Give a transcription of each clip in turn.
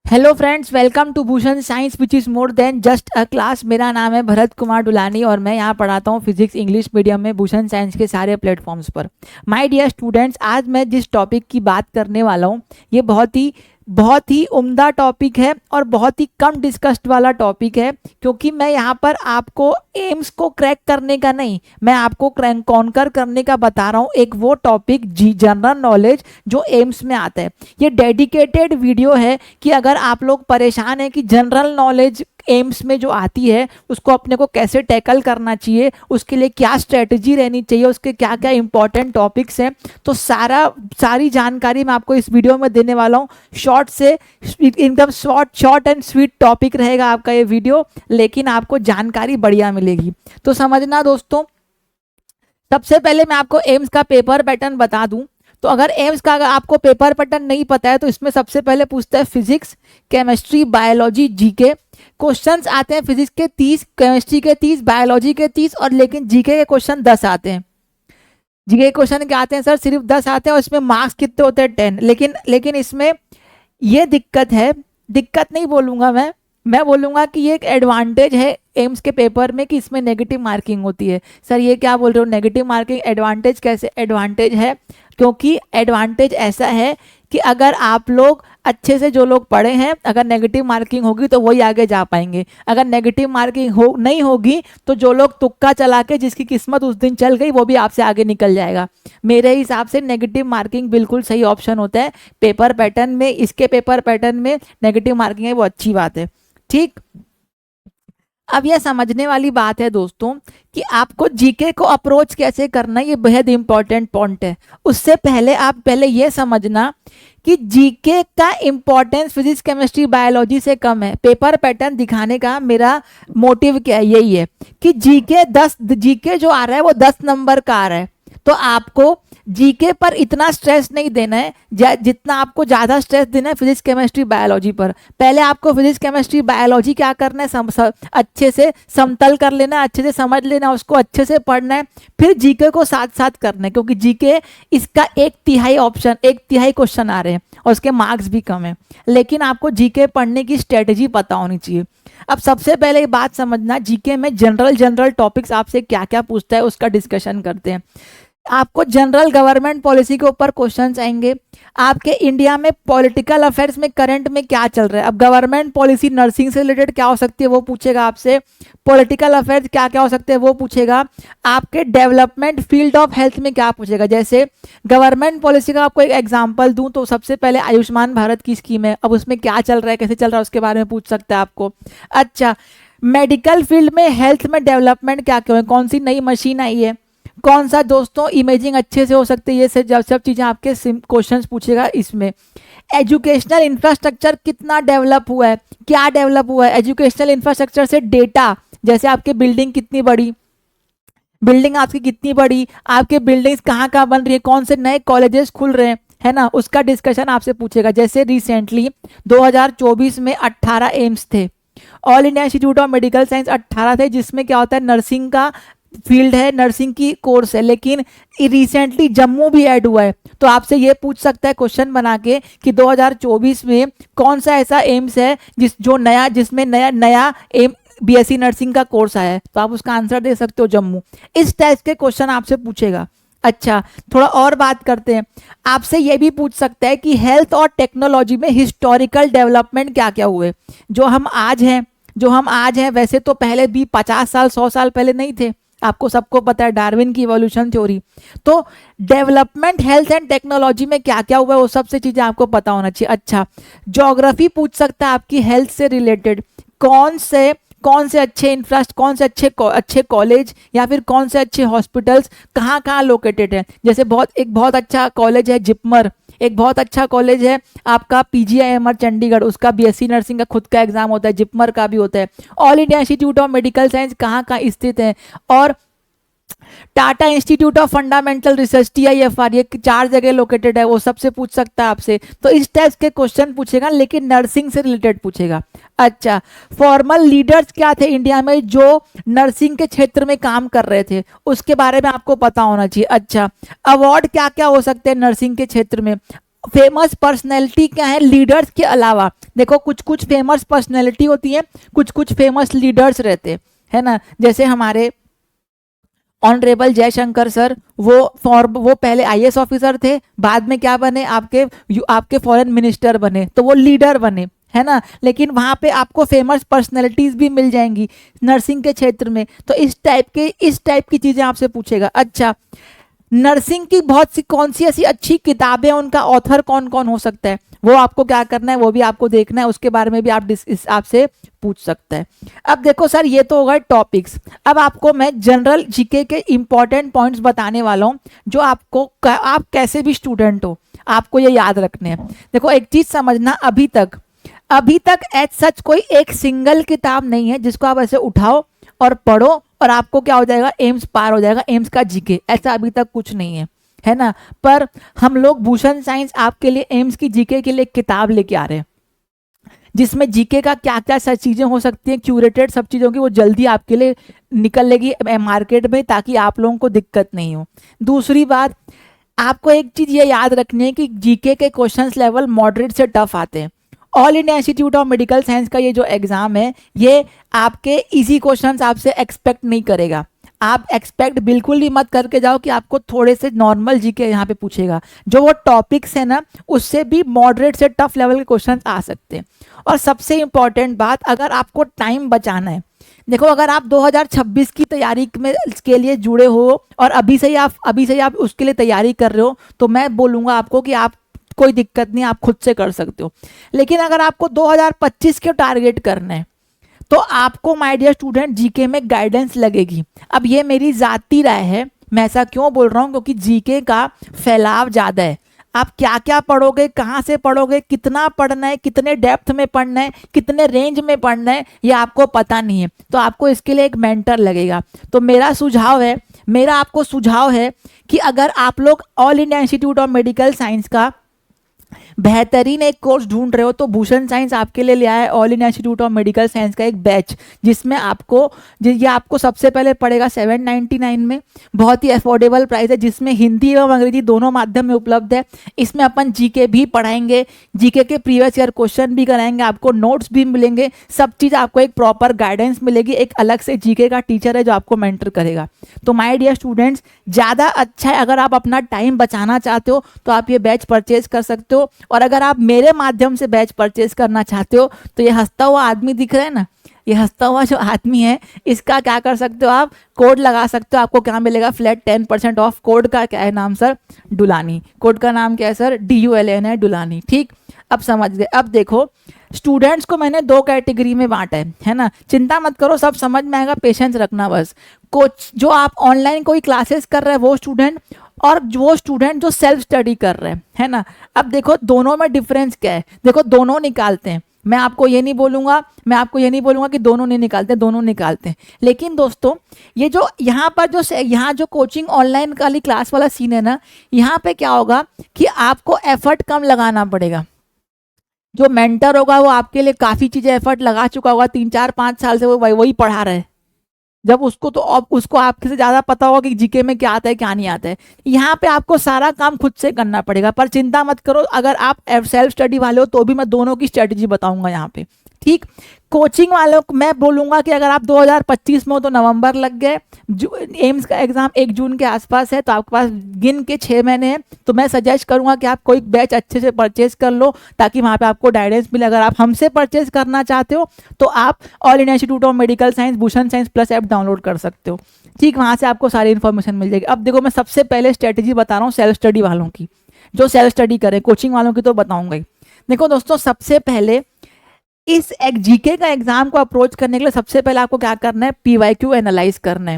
Hello friends, welcome to Bhushan science which is more than just a class. मेरा नाम है भरत कुमार डुलानी और मैं यहाँ पढ़ाता हूँ फिजिक्स इंग्लिश मीडियम में भूषण साइंस के सारे प्लेटफॉर्म्स पर। माय डियर स्टूडेंट्स, आज मैं जिस टॉपिक की बात करने वाला हूँ ये बहुत ही उम्दा टॉपिक है और बहुत ही कम डिस्कस्ड वाला टॉपिक है, क्योंकि मैं यहाँ पर आपको एम्स को क्रैक करने का नहीं, मैं आपको कॉन्कर करने का बता रहा हूँ। एक वो टॉपिक जी जनरल नॉलेज जो एम्स में आता है। ये डेडिकेटेड वीडियो है कि अगर आप लोग परेशान हैं कि जनरल नॉलेज एम्स में जो आती है उसको अपने को कैसे टैकल करना चाहिए, उसके लिए क्या स्ट्रेटजी रहनी चाहिए, उसके क्या क्या इंपॉर्टेंट टॉपिक्स हैं, तो सारी जानकारी मैं आपको इस वीडियो में देने वाला हूँ। शॉर्ट से एकदम शॉर्ट एंड स्वीट टॉपिक रहेगा आपका ये वीडियो, लेकिन आपको जानकारी बढ़िया मिलेगी। तो समझना दोस्तों, सबसे पहले मैं आपको एम्स का पेपर पैटर्न बता दूं। तो अगर एम्स का अगर आपको पेपर पैटर्न नहीं पता है तो इसमें सबसे पहले पूछता है physics, chemistry, biology, GK. Questions आते हैं फिजिक्स के 30, केमिस्ट्री के 30, बायोलॉजी के 30, और लेकिन जीके के क्वेश्चन 10 आते हैं। जीके के क्वेश्चन क्या आते हैं सर? सिर्फ 10 आते हैं और इसमें मार्क्स कितने होते हैं? 10। लेकिन इसमें ये दिक्कत है, दिक्कत नहीं बोलूंगा मैं बोलूंगा कि ये एक एडवांटेज है एम्स के पेपर में कि इसमें नेगेटिव मार्किंग होती है। सर ये क्या बोल रहे हो, नेगेटिव मार्किंग? एडवांटेज कैसे एडवांटेज है? क्योंकि एडवांटेज ऐसा है कि अगर आप लोग अच्छे से, जो लोग पढ़े हैं, अगर नेगेटिव मार्किंग होगी तो वही आगे जा पाएंगे। अगर नेगेटिव मार्किंग नहीं होगी तो जो लोग तुक्का चला के, जिसकी किस्मत उस दिन चल गई, वो भी आपसे आगे निकल जाएगा। मेरे हिसाब से नेगेटिव मार्किंग बिल्कुल सही ऑप्शन होता है पेपर पैटर्न में। इसके पेपर पैटर्न में नेगेटिव मार्किंग है, वो अच्छी बात है। ठीक, अब यह समझने वाली बात है दोस्तों कि आपको जीके को अप्रोच कैसे करना है, ये बेहद इंपॉर्टेंट पॉइंट है। उससे पहले आप पहले ये समझना कि जीके का इंपॉर्टेंस फिजिक्स, केमिस्ट्री, बायोलॉजी से कम है। पेपर पैटर्न दिखाने का मेरा मोटिव क्या है, यही है कि जीके जो आ रहा है वो 10 नंबर का आ रहा है। तो आपको जीके पर इतना स्ट्रेस नहीं देना है जितना आपको ज़्यादा स्ट्रेस देना है फिजिक्स, केमिस्ट्री, बायोलॉजी पर। पहले आपको फिजिक्स, केमिस्ट्री, बायोलॉजी क्या करना है, अच्छे से समतल कर लेना है, अच्छे से समझ लेना है, उसको अच्छे से पढ़ना है। फिर जीके को साथ साथ करना है, क्योंकि जीके इसका 1/3 क्वेश्चन आ रहे हैं और उसके मार्क्स भी कम है। लेकिन आपको जीके पढ़ने की स्ट्रेटेजी पता होनी चाहिए। अब सबसे पहले ये बात समझना, जीके में जनरल टॉपिक्स आपसे क्या क्या पूछता है उसका डिस्कशन करते हैं। आपको जनरल गवर्नमेंट पॉलिसी के ऊपर क्वेश्चंस आएंगे। आपके इंडिया में पॉलिटिकल अफेयर्स में करंट में क्या चल रहा है। अब गवर्नमेंट पॉलिसी नर्सिंग से रिलेटेड क्या हो सकती है वो पूछेगा आपसे। पॉलिटिकल अफेयर्स क्या क्या हो सकते हैं वो पूछेगा। आपके डेवलपमेंट फील्ड ऑफ हेल्थ में क्या पूछेगा। जैसे गवर्नमेंट पॉलिसी का आपको एक एग्जांपल दूं तो सबसे पहले आयुष्मान भारत की स्कीम है, अब उसमें क्या चल रहा है, कैसे चल रहा है, उसके बारे में पूछ सकता है आपको। अच्छा, मेडिकल फील्ड में, हेल्थ में डेवलपमेंट क्या क्या है, कौन सी नई मशीन आई है, कौन सा दोस्तों इमेजिंग अच्छे से हो सकती है, ये सब चीज़ें आपके क्वेश्चंस पूछेगा इसमें। एजुकेशनल इंफ्रास्ट्रक्चर कितना डेवलप हुआ है, क्या डेवलप हुआ है। एजुकेशनल इंफ्रास्ट्रक्चर से डेटा, जैसे आपके बिल्डिंग कितनी बड़ी, बिल्डिंग आपकी कितनी बड़ी, आपके बिल्डिंग्स कहाँ कहाँ बन रही है, कौन से नए कॉलेजेस खुल रहे हैं, है ना, उसका डिस्कशन आपसे पूछेगा। जैसे रिसेंटली 2024 में 18 एम्स थे, all India institute of medical science 18 थे, जिसमें क्या होता है, नर्सिंग का फील्ड है, नर्सिंग की कोर्स है। लेकिन रिसेंटली जम्मू भी ऐड हुआ है, तो आपसे ये पूछ सकता है क्वेश्चन बना के कि 2024 में कौन सा ऐसा एम्स है जिसमें नया एम बीएससी नर्सिंग का कोर्स आया है, तो आप उसका आंसर दे सकते हो जम्मू। इस टाइप के क्वेश्चन आपसे पूछेगा। अच्छा, थोड़ा और बात करते हैं। आपसे ये भी पूछ सकता है कि हेल्थ और टेक्नोलॉजी में हिस्टोरिकल डेवलपमेंट क्या क्या हुए। जो हम आज हैं वैसे तो पहले भी 50 साल 100 साल पहले नहीं थे, आपको सबको पता है, डार्विन की इवोल्यूशन थ्योरी। तो डेवलपमेंट हेल्थ एंड टेक्नोलॉजी में क्या क्या हुआ है वो सबसे चीजें आपको पता होना चाहिए। अच्छा, ज्योग्राफी पूछ सकता है आपकी हेल्थ से रिलेटेड, कौन से अच्छे कौन से अच्छे कॉलेज या फिर कौन से अच्छे हॉस्पिटल्स कहाँ कहाँ लोकेटेड है। जैसे एक बहुत अच्छा कॉलेज है जिपमर, एक बहुत अच्छा कॉलेज है आपका पीजीआईएमआर चंडीगढ़, उसका बीएससी नर्सिंग का खुद का एग्जाम होता है, जिपमर का भी होता है। All India institute of medical science कहाँ कहाँ स्थित है, और Tata institute of fundamental research TIFR, ये 4 जगह लोकेटेड है, वो सबसे पूछ सकता है आपसे। तो इस टाइप के क्वेश्चन पूछेगा, लेकिन नर्सिंग से रिलेटेड पूछेगा। अच्छा, फॉर्मल लीडर्स क्या थे इंडिया में जो नर्सिंग के क्षेत्र में काम कर रहे थे, उसके बारे में आपको पता होना चाहिए। अच्छा, अवार्ड क्या क्या हो सकते हैं नर्सिंग के क्षेत्र में। फेमस पर्सनैलिटी क्या है लीडर्स के अलावा? देखो कुछ कुछ फेमस पर्सनैलिटी होती है, कुछ कुछ फेमस लीडर्स रहते है ना। जैसे हमारे ऑनरेबल जयशंकर सर, वो पहले आईएएस ऑफिसर थे, बाद में क्या बने, आपके फॉरेन मिनिस्टर बने, तो वो लीडर बने, है ना। लेकिन वहां पे आपको फेमस पर्सनैलिटीज भी मिल जाएंगी नर्सिंग के क्षेत्र में। तो इस टाइप की चीजें आपसे पूछेगा। अच्छा, नर्सिंग की बहुत सी कौन सी ऐसी अच्छी किताबें, उनका ऑथर कौन कौन हो सकता है, वो आपको क्या करना है, वो भी आपको देखना है, उसके बारे में भी आपसे पूछ सकता है। अब देखो सर, ये तो होगा टॉपिक्स। अब आपको मैं जनरल जीके के इंपॉर्टेंट पॉइंट्स बताने वाला हूँ, जो आप कैसे भी स्टूडेंट हो आपको ये याद रखने हैं। देखो एक चीज समझना, अभी तक एज सच कोई एक सिंगल किताब नहीं है जिसको आप ऐसे उठाओ और पढ़ो और आपको क्या हो जाएगा, एम्स पार हो जाएगा, एम्स का जीके, ऐसा अभी तक कुछ नहीं है ना। पर हम लोग भूषण साइंस आपके लिए एम्स की जीके के लिए एक किताब लेके आ रहे हैं, जिसमें जीके का क्या क्या सब चीजें हो सकती हैं, क्यूरेटेड सब चीजों की, वो जल्दी आपके लिए निकल लेगी मार्केट में, ताकि आप लोगों को दिक्कत नहीं हो। दूसरी बात, आपको एक चीज ये याद रखनी है कि जीके के क्वेश्चंस लेवल मॉडरेट से टफ आते हैं। All India institute of medical science का ये जो एग्जाम है, ये आपके इजी क्वेश्चंस आपसे एक्सपेक्ट नहीं करेगा। आप एक्सपेक्ट बिल्कुल ही मत करके जाओ कि आपको थोड़े से नॉर्मल जीके यहाँ पे पूछेगा। जो वो टॉपिक्स है ना, उससे भी मॉडरेट से टफ लेवल के क्वेश्चंस आ सकते हैं। और सबसे इंपॉर्टेंट बात, अगर आपको टाइम बचाना है, देखो अगर आप 2026 की तैयारी में के लिए जुड़े हो और अभी से ही आप उसके लिए तैयारी कर रहे हो, तो मैं बोलूँगा आपको कि आप कोई दिक्कत नहीं, आप खुद से कर सकते हो। लेकिन अगर आपको 2025 के टारगेट करना है, तो आपको माय डियर स्टूडेंट जीके में गाइडेंस लगेगी। अब ये मेरी ज़ाती राय है, मैं ऐसा क्यों बोल रहा हूँ, क्योंकि जीके का फैलाव ज़्यादा है। आप क्या क्या पढ़ोगे, कहाँ से पढ़ोगे, कितना पढ़ना है, कितने डेप्थ में पढ़ना है, कितने रेंज में पढ़ना है, ये आपको पता नहीं है। तो आपको इसके लिए एक मेंटर लगेगा। तो मेरा आपको सुझाव है कि अगर आप लोग all India institute of medical science का बेहतरीन एक कोर्स ढूंढ रहे हो, तो भूषण साइंस आपके लिए ले आया है all India institute of medical science का एक बैच, जिसमें ये आपको सबसे पहले पड़ेगा 799 में, बहुत ही अफोर्डेबल प्राइस है, जिसमें हिंदी एवं अंग्रेजी दोनों माध्यम में उपलब्ध है। इसमें अपन जीके भी पढ़ाएंगे, जीके के प्रीवियस ईयर क्वेश्चन भी कराएंगे, आपको नोट्स भी मिलेंगे, सब चीज़ आपको एक प्रॉपर गाइडेंस मिलेगी, एक अलग से जीके का टीचर है जो आपको मेंटर करेगा। तो माय डियर स्टूडेंट्स, ज़्यादा अच्छा है, अगर आप अपना टाइम बचाना चाहते हो तो आप ये बैच परचेज कर सकते हो। और अगर आप मेरे माध्यम से बैच परचेज करना चाहते हो, तो ये हंसता हुआ आदमी दिख रहा है ना, ये हंसता हुआ जो आदमी है, इसका क्या कर सकते हो, आप कोड लगा सकते हो। आपको क्या मिलेगा, फ्लैट 10% ऑफ। कोड का क्या है नाम सर, डुलानी। कोड का नाम क्या है सर, DULAN है, डुलानी। ठीक, अब समझ गए। अब देखो, स्टूडेंट्स को मैंने 2 कैटेगरी में बांटा है ना, चिंता मत करो, सब समझ में आएगा, पेशेंस रखना बस। कोच जो आप ऑनलाइन कोई क्लासेस कर रहे हैं वो स्टूडेंट, और वो स्टूडेंट जो सेल्फ स्टडी कर रहे हैं, है ना। अब देखो दोनों में डिफरेंस क्या है, देखो दोनों निकालते हैं, मैं आपको ये नहीं बोलूंगा कि दोनों नहीं निकालते, दोनों निकालते हैं। लेकिन दोस्तों, ये जो यहाँ जो कोचिंग ऑनलाइन वाली क्लास वाला सीन है ना, यहाँ पे क्या होगा कि आपको एफर्ट कम लगाना पड़ेगा। जो मेंटर होगा वो आपके लिए काफ़ी चीज़ें एफर्ट लगा चुका होगा, 3 4 5 साल से वो वही पढ़ा रहा है। जब उसको आपसे ज़्यादा पता होगा कि जीके में क्या आता है क्या नहीं आता है। यहाँ पे आपको सारा काम खुद से करना पड़ेगा। पर चिंता मत करो, अगर आप सेल्फ स्टडी वाले हो तो भी मैं दोनों की स्ट्रेटजी बताऊंगा यहाँ पे। ठीक, कोचिंग वालों को मैं बोलूँगा कि अगर आप 2025 में हो तो नवंबर लग गए, एम्स का एग्ज़ाम 1 जून के आसपास है, तो आपके पास गिन के 6 महीने हैं। तो मैं सजेस्ट करूँगा कि आप कोई बैच अच्छे से परचेज कर लो, ताकि वहाँ पे आपको गाइडेंस मिले। अगर आप हमसे परचेज करना चाहते हो तो आप all India institute of medical science Bhushan science plus app download कर सकते हो। ठीक, वहाँ से आपको सारी इन्फॉर्मेशन मिल जाएगी। अब देखो, मैं सबसे पहले स्ट्रेटेजी बता रहा हूँ सेल्फ स्टडी वालों की, जो सेल्फ स्टडी करें, कोचिंग वालों की तो बताऊँगा ही। देखो दोस्तों, सबसे पहले इस जीके का एग्जाम को अप्रोच करने के लिए सबसे पहले आपको क्या करना है, PYQ एनालाइज करना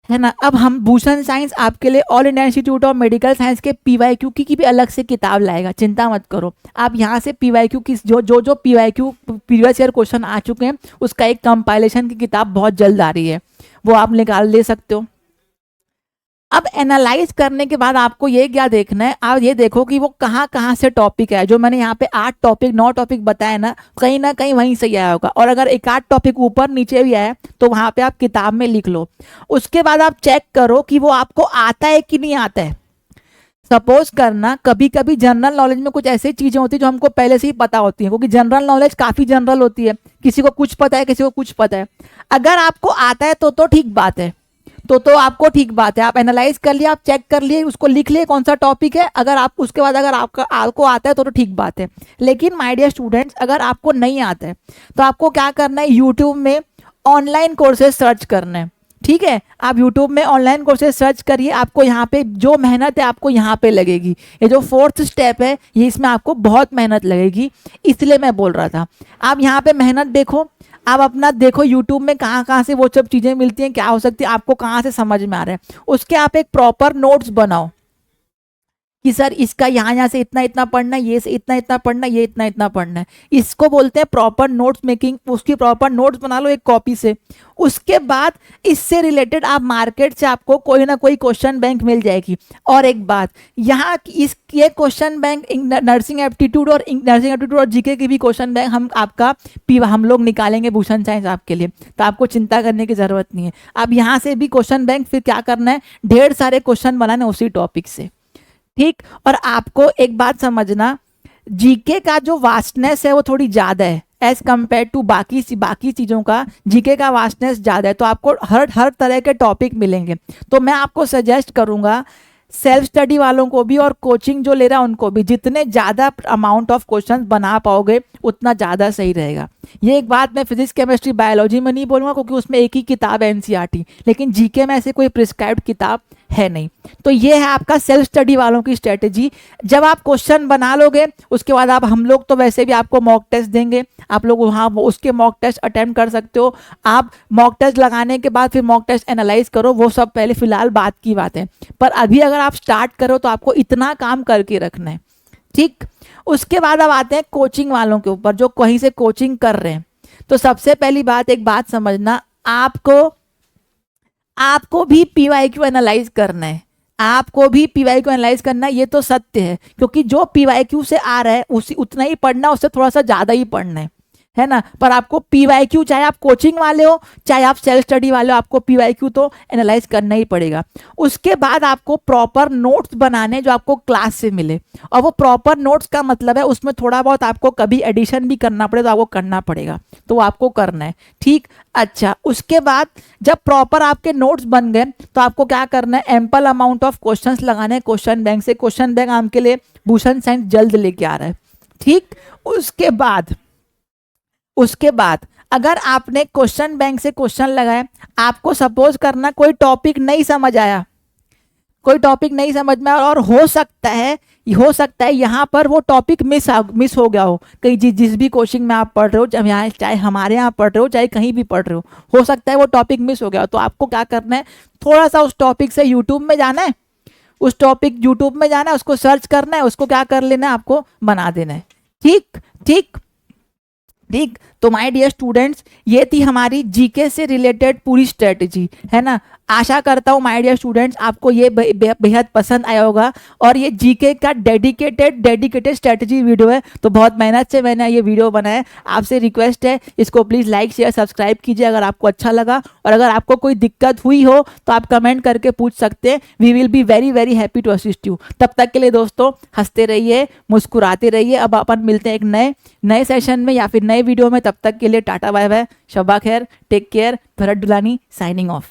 है ना। अब हम भूषण साइंस आपके लिए all India institute of medical science के PYQ की भी अलग से किताब लाएगा, चिंता मत करो। आप यहाँ से PYQ की जो PYQ प्रीवियस ईयर क्वेश्चन आ चुके हैं, उसका एक कंपाइलेशन की किताब बहुत जल्द आ रही है, वो आप निकाल ले सकते हो। अब एनालाइज करने के बाद आपको ये क्या देखना है, आप ये देखो कि वो कहाँ कहाँ से टॉपिक है। जो मैंने यहाँ पे 9 टॉपिक बताए ना कहीं वहीं से आया होगा, और अगर 1 आध टॉपिक ऊपर नीचे भी आया तो वहाँ पे आप किताब में लिख लो। उसके बाद आप चेक करो कि वो आपको आता है कि नहीं आता है। सपोज करना कभी कभी जनरल नॉलेज में कुछ ऐसी चीजें होती है जो हमको पहले से ही पता होती है, क्योंकि जनरल नॉलेज काफी जनरल होती है, किसी को कुछ पता है किसी को कुछ पता है। अगर आपको आता है तो ठीक बात है, तो आपको ठीक बात है, आप एनालाइज कर लिए, आप चेक कर लिए, उसको लिख लिए कौन सा टॉपिक है, अगर आप उसके बाद अगर आपको आता है तो ठीक बात है। लेकिन माय डियर स्टूडेंट्स, अगर आपको नहीं आता है तो आपको क्या करना है, यूट्यूब में ऑनलाइन कोर्सेज सर्च करना है। ठीक है, आप YouTube में ऑनलाइन कोर्सेज सर्च करिए, आपको यहाँ पे जो मेहनत है आपको यहाँ पे लगेगी। ये जो 4th स्टेप है ये इसमें आपको बहुत मेहनत लगेगी, इसलिए मैं बोल रहा था। आप यहाँ पे मेहनत देखो, आप अपना देखो YouTube में कहाँ कहाँ से वो सब चीज़ें मिलती हैं, क्या हो सकती है, आपको कहाँ से समझ में आ रहा है, उसके आप एक प्रॉपर नोट्स बनाओ कि सर इसका यहाँ से इतना इतना पढ़ना है, ये से इतना इतना पढ़ना है, ये इतना इतना पढ़ना है। इसको बोलते हैं प्रॉपर नोट्स मेकिंग। उसकी प्रॉपर नोट्स बना लो एक कॉपी से। उसके बाद इससे रिलेटेड आप मार्केट से आपको कोई ना कोई क्वेश्चन बैंक मिल जाएगी। और एक बात, यहाँ ये क्वेश्चन बैंक नर्सिंग एप्टीट्यूड और जीके की भी क्वेश्चन बैंक हम लोग निकालेंगे भूषण साइंस आपके लिए, तो आपको चिंता करने की जरूरत नहीं है। अब यहाँ से भी क्वेश्चन बैंक फिर क्या करना है, ढेर सारे क्वेश्चन बनाने उसी टॉपिक से। ठीक, और आपको एक बात समझना, जीके का जो वास्टनेस है वो थोड़ी ज़्यादा है एज कम्पेयर टू बाकी चीज़ों का। जीके का वास्टनेस ज़्यादा है, तो आपको हर तरह के टॉपिक मिलेंगे। तो मैं आपको सजेस्ट करूँगा सेल्फ स्टडी वालों को भी और कोचिंग जो ले रहा है उनको भी, जितने ज़्यादा अमाउंट ऑफ क्वेश्चंस बना पाओगे उतना ज़्यादा सही रहेगा। ये एक बात मैं फिजिक्स केमिस्ट्री बायोलॉजी में नहीं बोलूँगा, क्योंकि उसमें एक ही किताब है एनसीईआरटी, लेकिन जीके में ऐसे कोई प्रिस्क्राइब्ड किताब है नहीं। तो ये है आपका सेल्फ स्टडी वालों की स्ट्रेटेजी। जब आप क्वेश्चन बना लोगे उसके बाद हम लोग तो वैसे भी आपको मॉक टेस्ट देंगे, आप लोग वहाँ उसके मॉक टेस्ट अटेम्प्ट कर सकते हो। आप मॉक टेस्ट लगाने के बाद फिर मॉक टेस्ट एनालाइज करो, वो सब पहले फिलहाल बात की बात है। पर अभी अगर आप स्टार्ट करो तो आपको इतना काम करके रखना है। ठीक, उसके बाद अब आते हैं कोचिंग वालों के ऊपर जो कहीं से कोचिंग कर रहे हैं। तो सबसे पहली बात, एक बात समझना, आपको भी पीवाईक्यू एनालाइज करना है, आपको भी पीवाईक्यू एनालाइज करना है। ये तो सत्य है, क्योंकि जो पीवाईक्यू से आ रहा है उतना ही पढ़ना, उससे थोड़ा सा ज़्यादा ही पढ़ना है ना। पर आपको पीवाईक्यू, चाहे आप कोचिंग वाले हो चाहे आप सेल्फ स्टडी वाले हो, आपको पीवाईक्यू तो एनालाइज करना ही पड़ेगा। उसके बाद आपको प्रॉपर नोट्स बनाने जो आपको क्लास से मिले, और वो प्रॉपर नोट्स का मतलब है उसमें थोड़ा बहुत आपको कभी एडिशन भी करना पड़े तो आपको करना पड़ेगा, तो आपको करना है। ठीक, अच्छा, उसके बाद जब प्रॉपर आपके नोट्स बन गए तो आपको क्या करना है, एम्पल अमाउंट ऑफ क्वेश्चंस लगाने हैं क्वेश्चन बैंक से। क्वेश्चन बैंक आपके लिए भूषण साइंस जल्द लेके आ रहा है। ठीक, उसके बाद अगर आपने क्वेश्चन बैंक से क्वेश्चन लगाए, आपको सपोज करना कोई टॉपिक नहीं समझ आया, और हो सकता है यहाँ पर वो टॉपिक मिस हो गया हो कहीं, जिस भी कोचिंग में आप पढ़ रहे हो, चाहे हमारे यहाँ पढ़ रहे हो चाहे कहीं भी पढ़ रहे हो सकता है वो टॉपिक मिस हो गया हो। तो आपको क्या करना है, थोड़ा सा उस टॉपिक से यूट्यूब में जाना है, उसको सर्च करना है, उसको क्या कर लेना है, आपको बना देना है। ठीक, तो माय डियर स्टूडेंट्स, ये थी हमारी जीके से रिलेटेड पूरी स्ट्रेटजी, है ना। आशा करता हूँ माय डियर स्टूडेंट्स आपको ये बेहद पसंद आया होगा। और ये जीके का डेडिकेटेड स्ट्रेटजी वीडियो है, तो बहुत मेहनत से मैंने ये वीडियो बनाया। आपसे रिक्वेस्ट है इसको प्लीज़ लाइक शेयर सब्सक्राइब कीजिए अगर आपको अच्छा लगा, और अगर आपको कोई दिक्कत हुई हो तो आप कमेंट करके पूछ सकते हैं। We will be very very happy to assist you. तब तक के लिए दोस्तों हंसते रहिए, मुस्कुराते रहिए। अब अपन मिलते हैं एक नए सेशन में या फिर नए वीडियो में। तब तक के लिए टाटा बाय बाय, शब्बा खैर, take care. Bharat Dulani signing of.